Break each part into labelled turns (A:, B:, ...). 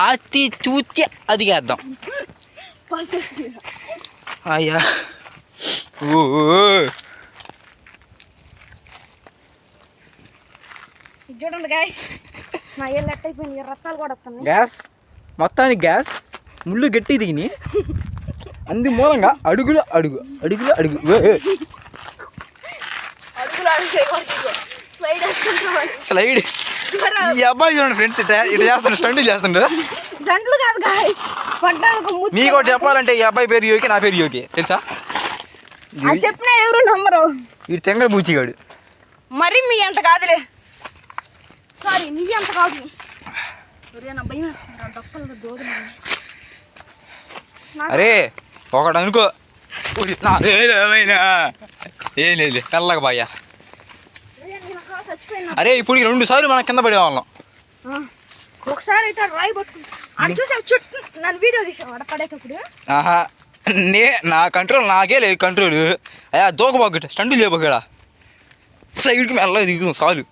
A: ఆతి చూతి అది వేద్దాం. అయ్యా
B: చూడండి గాయ్స్, నా ఏళ్ళు ఎట్ అయిపోయింది, రత్నాలు కూడా వస్తున్నాయి.
A: గ్యాస్ మొత్తానికి గ్యాస్ ముళ్ళు గట్టి దిగిని అందు మూలంగా అడుగులు అడుగు అడుగులు అడుగు స్లైడ్. ఈ అబ్బాయి చూడండి ఫ్రెండ్స్, ఇట్లా చేస్తాడు, స్టంట్లు చేస్తుండ్రు. మీకు ఒకటి చెప్పాలంటే ఈ అబ్బాయి పేరు యోగి, నా పేరు యోగి, తెలుసా?
B: చెప్పిన ఎవరు నమ్మరు.
A: వీడు తెంగ బూచిగాడు.
B: మరి మీ అంత కాదులే, సారీ నీ అంత కాదు.
A: అరే ఒకడు అనుకో, ఏం లేదు కళ్ళగా బాయ్యా. అరే ఇప్పుడు 2 సార్లు మనం కింద పడేవాళ్ళం.
B: ఒకసారి అయితే రాయి పట్టుకుని చూసా, చుట్టూ నన్ను వీడియో తీసాడు పడేటప్పుడు.
A: ఆహా, నా కంట్రోల్ నాకే లేదు కంట్రోల్. అయ్యా దూకబాగట, స్టంటులు చేయబోగడా, సైడ్కి మెల్లగా దిగుతాం చాలు.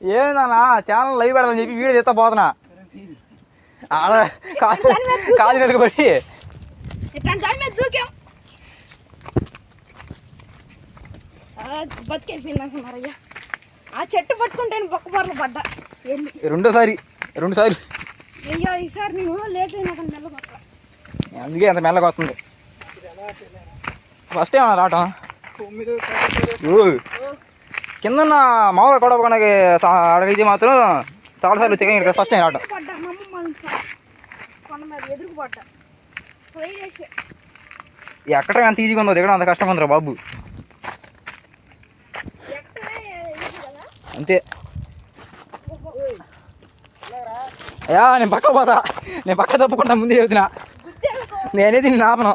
A: ఏదన్నా ఛానల్ లైవ్ పెడదని చెప్పి వీడియో తీస్తా పోతున్నా, ఆడ కాలు మీదకి పడి
B: బతికెళ్ళిపోయినారయ్యా. ఆ చెట్టు పట్టుకుంటే బొక్కబార్లు పడ్డా.
A: 2 సార్లు
B: అయ్యో ఈసారి నేను లేట్ అయినా మెల్లగా,
A: అందుకే అంత మెల్లగా వస్తుంది. ఫస్ట్ ఏమన్నా రావటం కింద మామూలుగా కొడపకొనకి అడిగితే మాత్రం చాలాసార్లు చికెన్ ఇక్కడ ఫస్ట్ టైం రావటం. ఎక్కడ ఎంత ఈజీగా ఉందో దిగడం అంత కష్టంగా ఉందిరా బాబు. అంతే. అయ్యా నేను పక్క పోతా, నేను పక్క తప్పకుండా ముందే చెబుతున్నా, నేనే దీన్ని ఆపను.